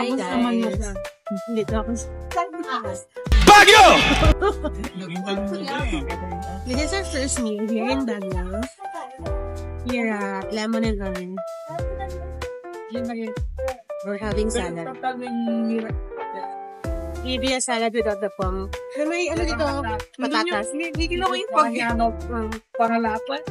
Hi guys. Dito ako sa Baguio! This is our first meal here in Baguio. Here at Lemon and Orange. We're having salad. Maybe a salad without the pom. May ano dito? Patatas. Hindi ko yung pag-ano para lapat.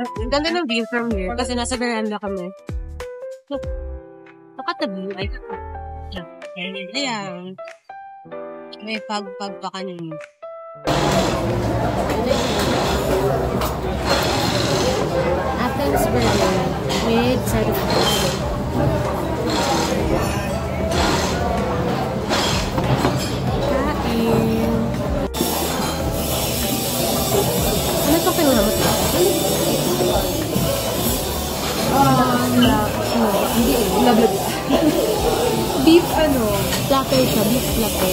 Ang ganda ng view from here kasi nasa veranda kami. Look, look at the view. Ayan. May pag-pag pa kanina. Athens burger with side of kain. Ano itong pinunamot ito? Hindi, labad. Beef Platter siya, beef platter.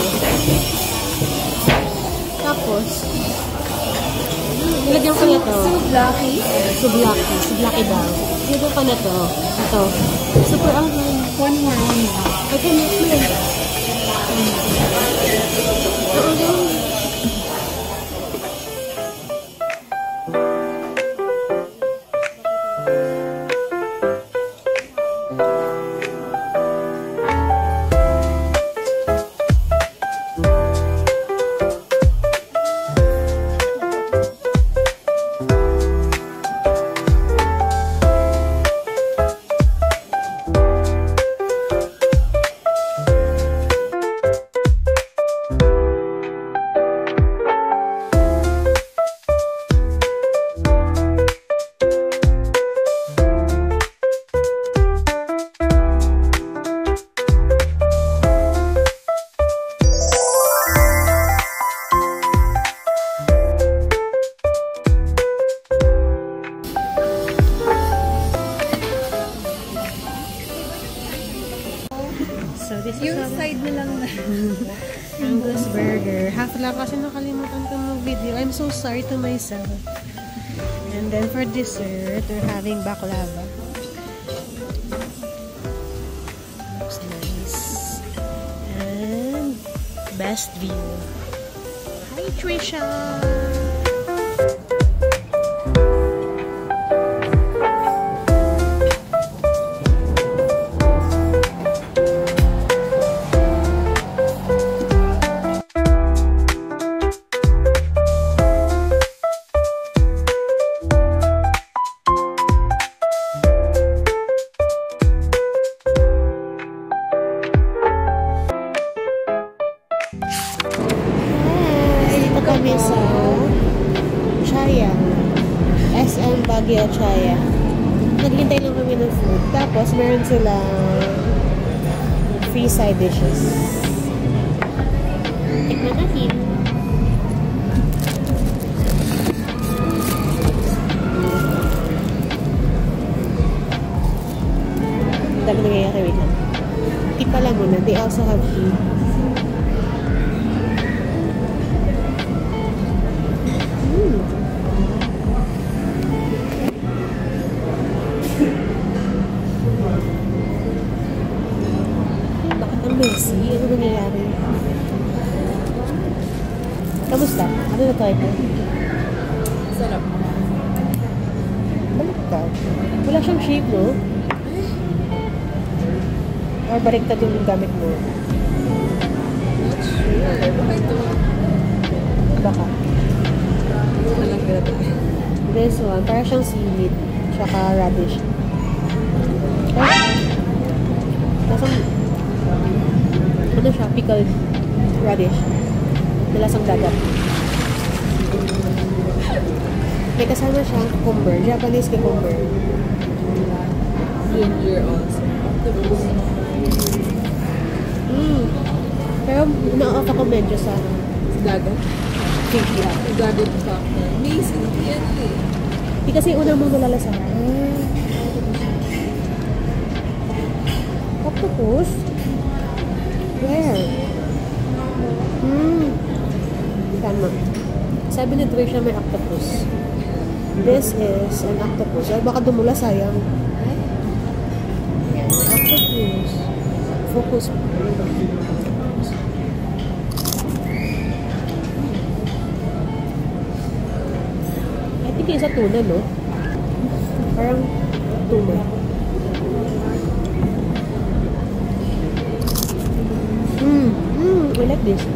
Tapos, nilagyan ko na to. Sublaki. Sublaki daw. Nilagyan ko na to. Ito. Super ang One more. okay, next mo. So, this is Yung side na lang na. Angus burger. Half lang kasi nakalimutan ko mag-video. I'm so sorry to myself. And then for dessert, we're having baklava. Looks nice. And best view. Hi, Trisha! Kami sa Chaya. SM Baguio Chaya. Naghintay lang kami ng food. Tapos meron silang free side dishes. Tikman natin. Dami na ngayon. Wait lang. Tipa lang muna. They also have tea. Bakit ang messy? Ano nangyayari? Kamusta? Ano na tayo ito? Sarap. Balik ka. Wala siyang shape, no? Or baliktad yung gamit mo? Not sure. Baka ito. Baka. Walang grado. This one, para siyang seaweed. Tsaka radish. Ay! Lasang... Ano siya? Pickled radish. Lasang dagat. May kasama siyang cucumber. Japanese cucumber. Ginger also. Octopus. Pero na-off ako medyo sa Dagat. fish lang. Dagat factor. Amazing. Yan eh. Hindi kasi unang mong nalalasahan. Octopus? Where? Tama. Sabi ni Trisha may octopus. This is an octopus. Ay, baka dumula, sayang. Ayan, octopus. Focus. I think yung sa tuna, no? Parang tuna. I like this.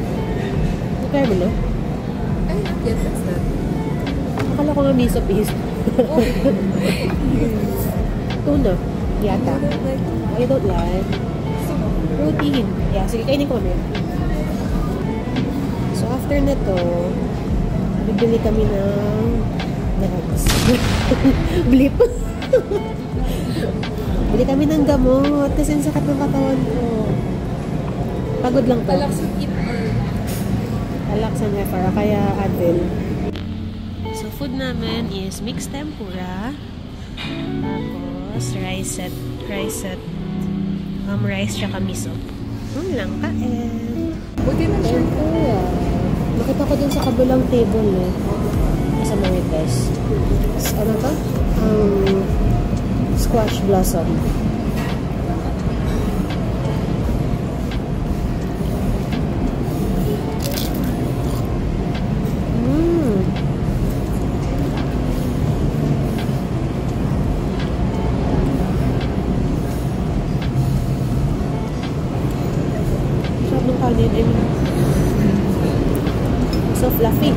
Try mo na? Ay, not yet. That's not. Akala ko nga miso paste. Tuna. Yata. I don't like. Protein. Yeah, sige, kainin ko na. So, after na to, bibili kami ng drugs. Blip. Bili kami ng gamot kasi ang sakit ng katawan ko. Pagod lang to. Palaksan eat or... Palaksan para kaya Advil. So, food namin is mixed tempura. Tapos, rice tsaka miso. Lang kain. Buti na siya. Nakita ko dun sa kabilang table, eh. Sa Marites. Ano to? Squash blossom. So fluffy.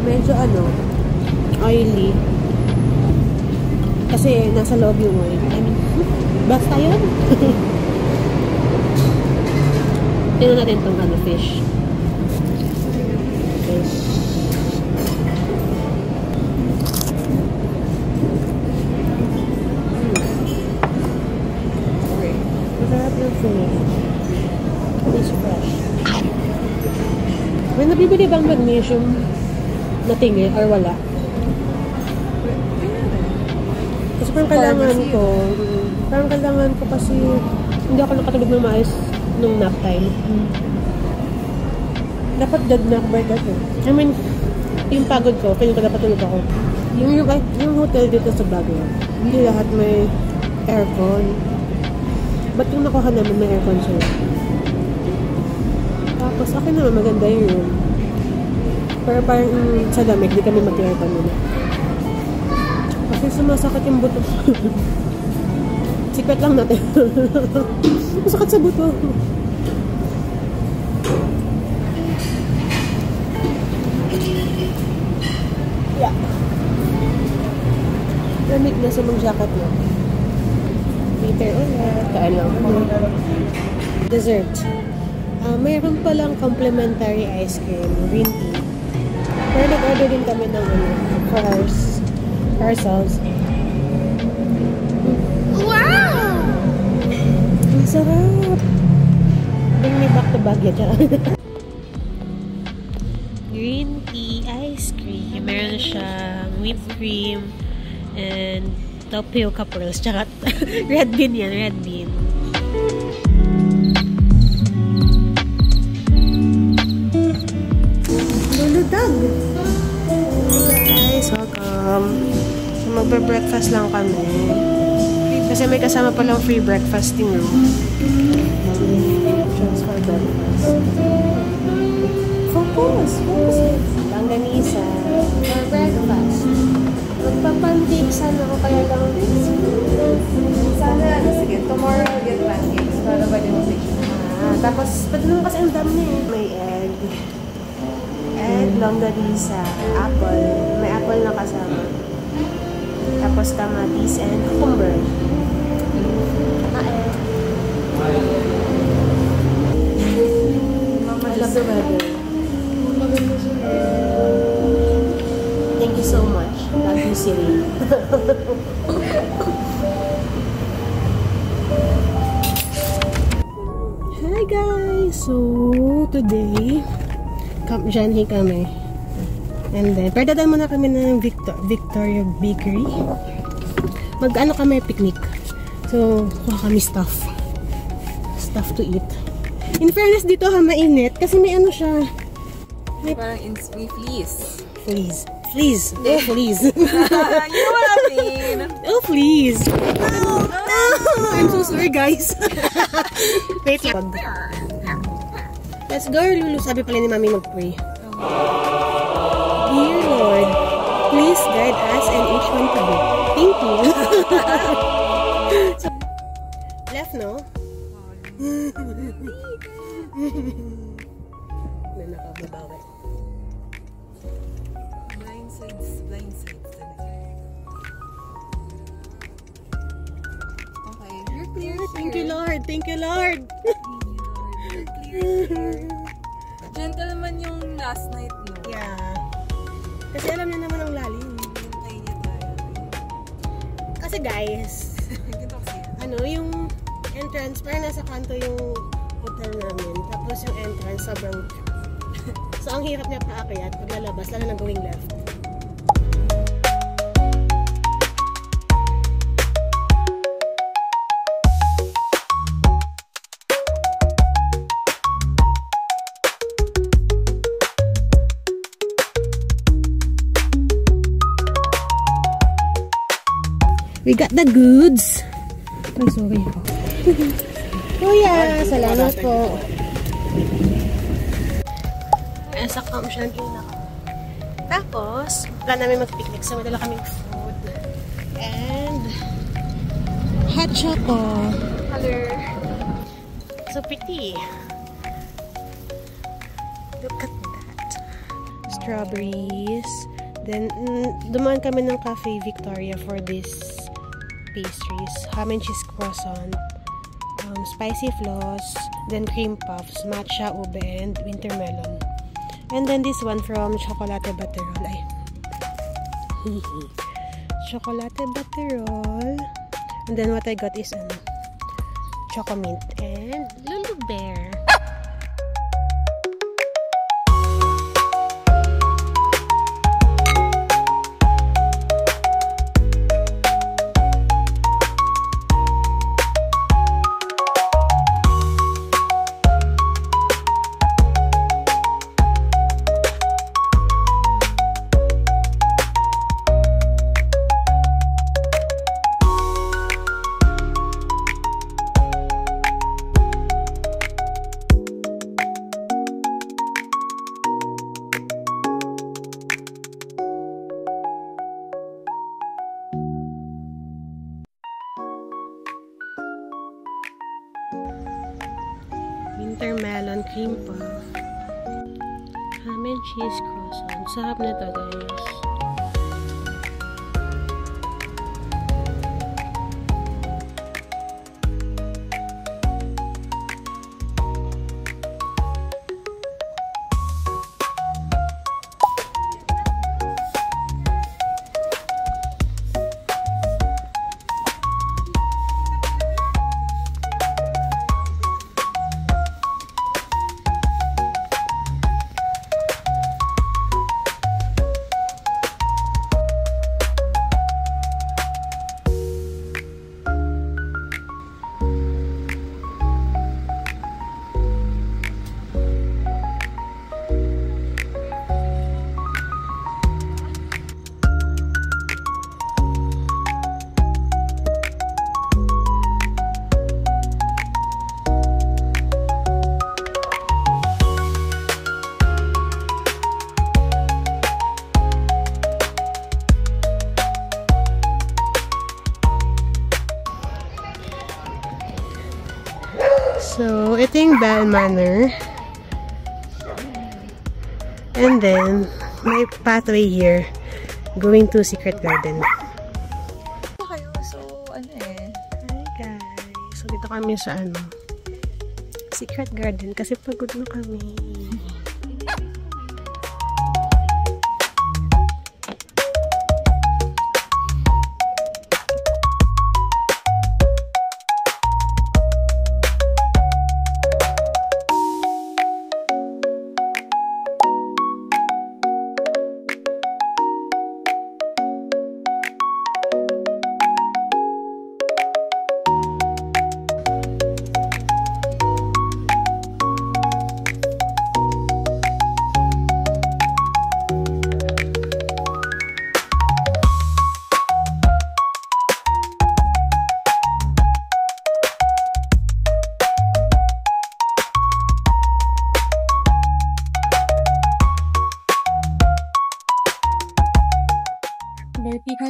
Medyo oily. Kasi nasa loob yung oil. I mean, basta yun. Tingnan natin itong fish. It's fresh. May nabibili bang magnesium na tingin or wala? Kasi parang kailangan ko kasi hindi ako nakatulog ng maayos nung nap time. Dapat nap by that eh. I mean, yung pagod ko, kaya dapat tulog ako. Yung hotel dito sa Baguio, hindi lahat may aircon. Ba't yung nakuha namin may aircon siya? Tapos, akin naman maganda yung room. Pero parang sa lamig, di kami mag-aircon muna. Kasi sumasakit yung buto. Sikret lang natin. Masakit sa buto. Yeah. Lamig na sa mga jacket mo. Later ulit. Kain lang kami. Dessert. Mayroon palang complimentary ice cream. Green tea. Pero nag-order din kami ng for ourselves. Wow! Ang sarap! Bring me back to Baguio. Green tea ice cream. Meron siyang whipped cream and tapioca pearls. Tsaka red bean yan. Red bean. Luludag! Hi guys! Welcome! So, magbe-breakfast lang kami. Kasi may kasama palang free breakfasting room. Transfer breakfast. Focus! Langganisa. For breakfast. Magpapancakes ako kaya lang. Sana, sige, tomorrow I'll get pancakes para ba din mo tapos, pati naman kasi ang dami eh. May egg. Egg, longganisa, apple. May apple na kasama. Tapos kamatis and cucumber. I love the weather. Thank you so much. Love you, Siri. Hi guys! So, today, Janhi kami. And then, pero dadaan muna kami ng Victoria Bakery. Mag-ano kami, picnic. So, kuha kami stuff to eat. In fairness dito ha, mainit. Kasi may ano siya. Parang may fleece. Fleas. Fleas. Oh, fleas. You know what I mean? Oh, fleas. No. I'm so sorry, guys. Wait lang. Let's go, Lulu. Sabi pala ni Mami mag-pray. Dear Lord, please guide us and each one to do. Thank you. Left, no? Na nakababawal. Blind sides. Okay, you're clear. Thank you, Lord. Thank you, Lord. You're clear. Gentle naman yung last night, no? Yeah. Kasi alam niya naman ang lalim. Hintay niya tayo. Kasi guys, Ganito kasi. ano, yung entrance, parang nasa kanto yung hotel namin. Tapos yung entrance, sobrang so, ang hirap niya paakyat pag lalabas, lalo na going left. We got the goods. Ay, sorry po. Kuya, salamat po. Sa Camp Chantilly na kami. Tapos, plan namin mag-picnic. So, madala kaming food. And, hot choco. Color. So pretty. Look at that. Strawberries. Then, dumaan kami ng Cafe Victoria for this pastries. Ham and cheese croissant. Spicy floss. Then cream puffs. Matcha, ube, and winter melon. And then this one from Chocolate Butterroll. Ay. Chocolate Butterroll. And then what I got is Choco Mint and Lulu Bear. Winter melon cream puff. Ham and cheese croissant. Sarap na to, guys. So, ito yung Bell Manor. And then, may pathway here going to Secret Garden. Kayo, so, ano eh. Hi guys. So, dito kami sa Secret Garden kasi pagod na kami.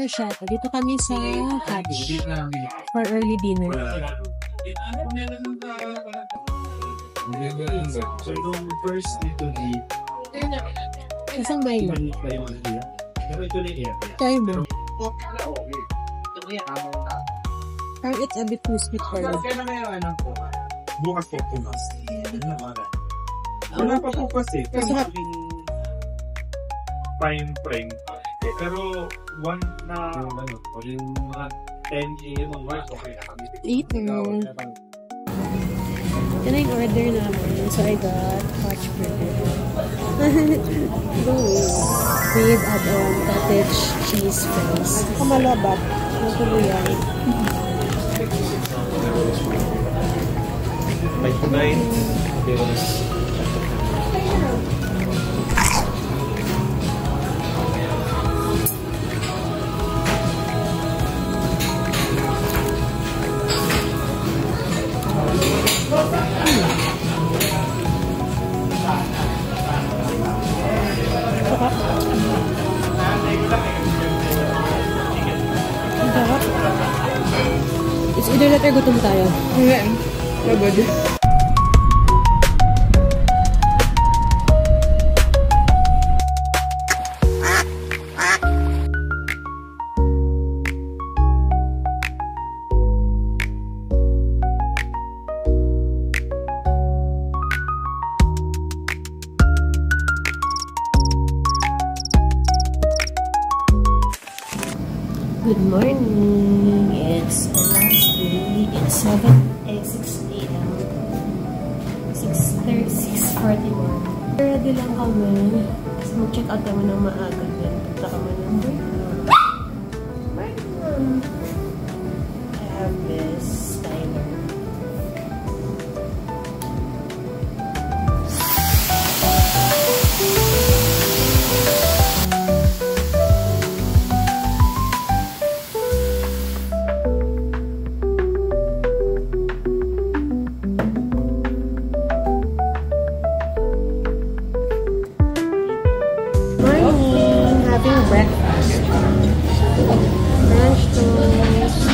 siya. Dito kami sa Hatch for early dinner. So, yung first dito di Kasang may na. pero ito na yung Try mo. Parang it's a bit too sweet for you. bukas po pumas. Wala pa po kasi. Masarap. Prime. Pero one na yung mga 10 a.m. onwards, okay na kami. Later. Ito na yung order namin. So I got Hatch burger. With add-on cottage cheese fries. Kamalabat. Matuluyan. Like tonight, there was It's either that or gutom tayo. Ayan. Pagod. Good morning. It's the last day. It's 6 a.m. 6:41. Ready lang kami. Kasi mag-check out kami ng maaga din. Punta kami ng break. I have this timer. Breakfast. French toast.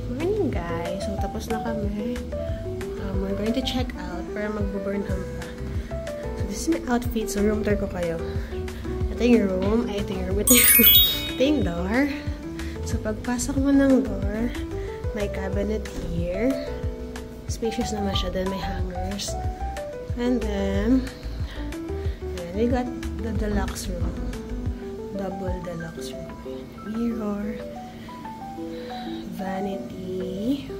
Morning guys. So tapos na kami. We're going to check out para mag-Burnham pa. This is my outfit. So, room tour ko kayo. Ito yung room. Ay, ito yung room. Ito yung door. So, pagpasok mo ng door, may cabinet here. Spacious naman siya. Then, may hangers. And then, we got the deluxe room. Double deluxe room. Mirror. Vanity.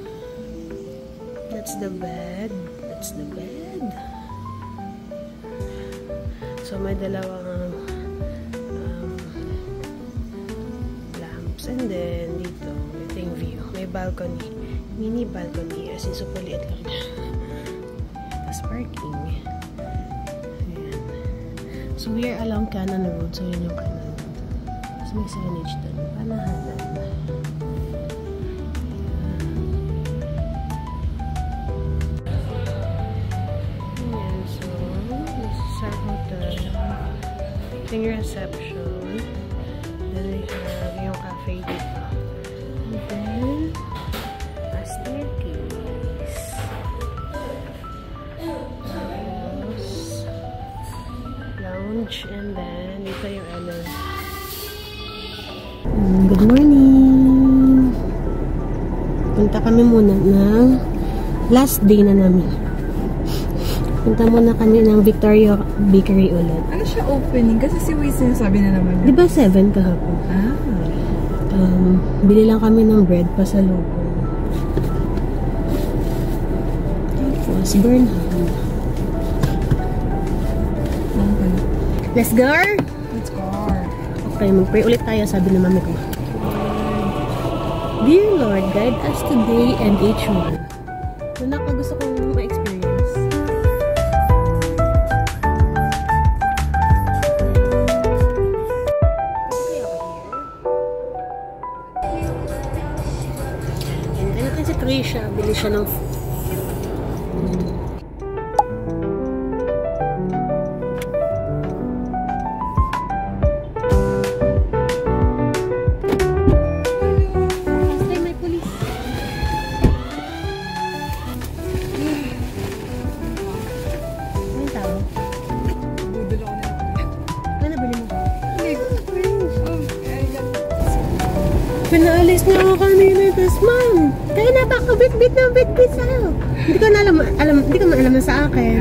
That's the bed. That's the bed. So, may dalawang lamps. And then, dito, ito yung view. May balcony. Mini balcony. As in, super liit lang niya. Tapos, parking. Ayan. So, we are along Cannon Road. So, yun yung Cannon Road. Tapos, may signage doon. Panahanan. Yung reception. Then we have yung cafe dito. And then, a staircase. Tapos, lounge. And then, dito yung LL. Good morning! Punta kami muna ng last day na namin. Punta muna kami ng Victoria Bakery ulit. Ano siya opening? Kasi si Wiz sinasabi na naman. Di ba 7 kahapon? Ah. Bili lang kami ng bread pa sa loob. Tapos, Burnham. Let's go! Let's go. Okay, mag-pray ulit tayo, sabi ng mami ko. Dear Lord, guide us today and each one. Ano ka gusto kong ma-experience? Uwi siya, bili siya ng may pulis. Anong tao? Budol ako na. Ano nabili mo? Oh, Pinaalis niya ako kanina, tapos ma'am, kaya napakabit-bit ng bit-bit sa'yo. Hindi ko na hindi ko maalam na sa akin.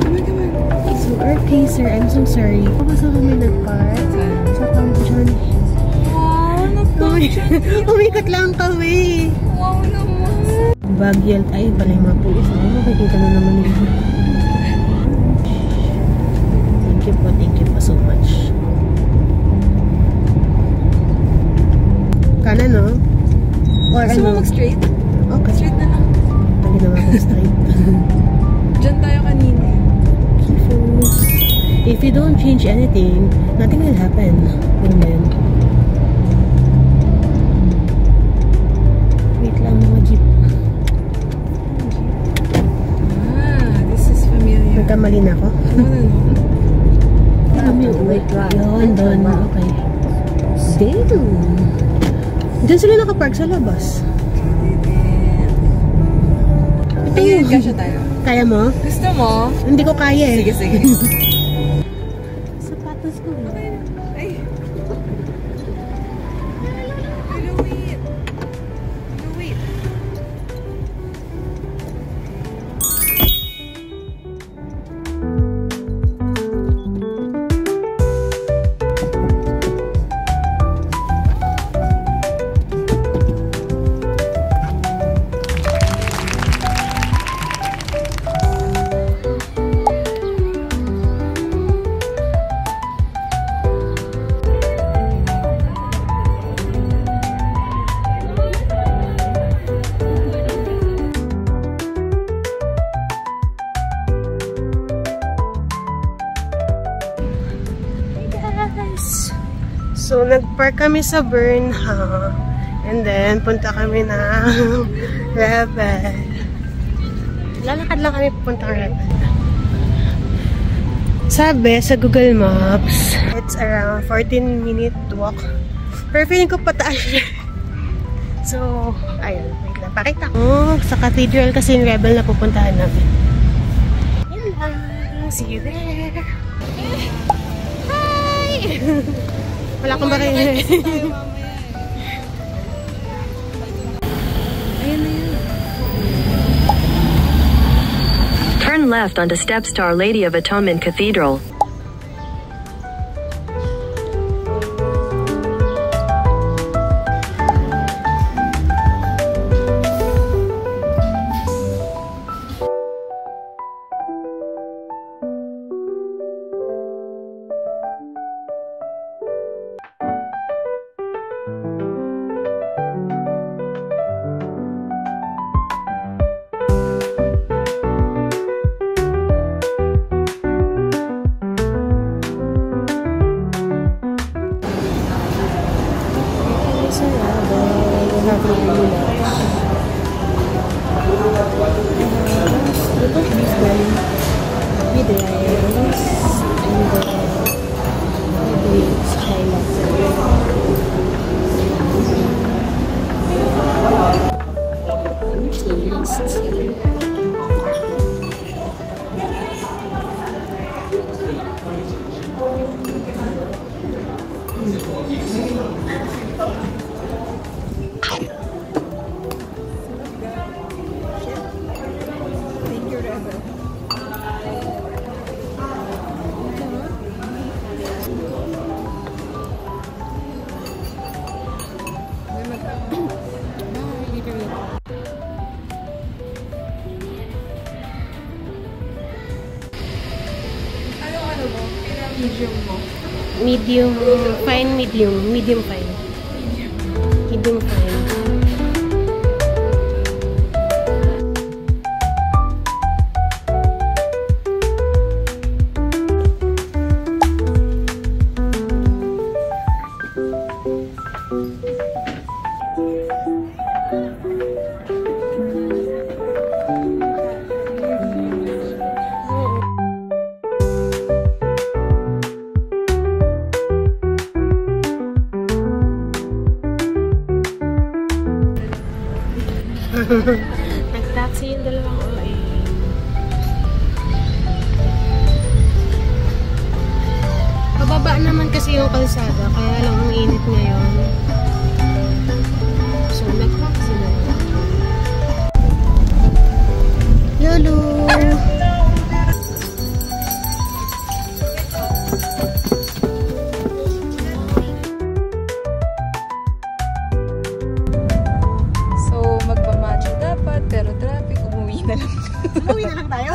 Come on. So, okay sir, I'm so sorry. Kapasa kami nag-park sa Cambodia. Wow, nagpapasyon. Umikot lang kami. Wow naman. Bagyal, ay pala yung mga pulis. Ay, makikita na naman yun. Thank you po so much. Kanan, no? Or Gusto mo ano? mag-straight? Okay. Straight na lang. Lagi naman ako straight. Diyan tayo kanina. Kifos. If you don't change anything, nothing will happen. Amen. Wait lang mga jeep. This is familiar. Nagkamali na ako. No. Kami wait. Yun, doon. Okay. Damn. Diyan sila nakapark sa labas. Tingin, kasya tayo. Kaya mo? Gusto mo? Hindi ko kaya eh. Sige. Sapatos ko. Ay. Wait. So, nag-park kami sa Burnham. And then, punta kami na Rebel. Lalakad lang kami pupunta ng Rebel. Sabi sa Google Maps, it's around 14-minute walk. Pero feeling ko pataas siya. So, ayun. Wait lang. Pakita ko. Sa cathedral kasi yung Rebel na pupuntahan namin. Yun lang. See you there. Hi! Wala akong bakit. Turn left onto steps to Our Lady of Atonement Cathedral. Medium, fine, medium fine. Medium fine. Nag-taxi yung dalawang OA. Pababa naman kasi yung kalsada, kaya lang ang init ngayon. So, nag-taxi na. Lolo! So, magpamacho dapat, pero traffic, umuwi na lang. Uwi na lang tayo.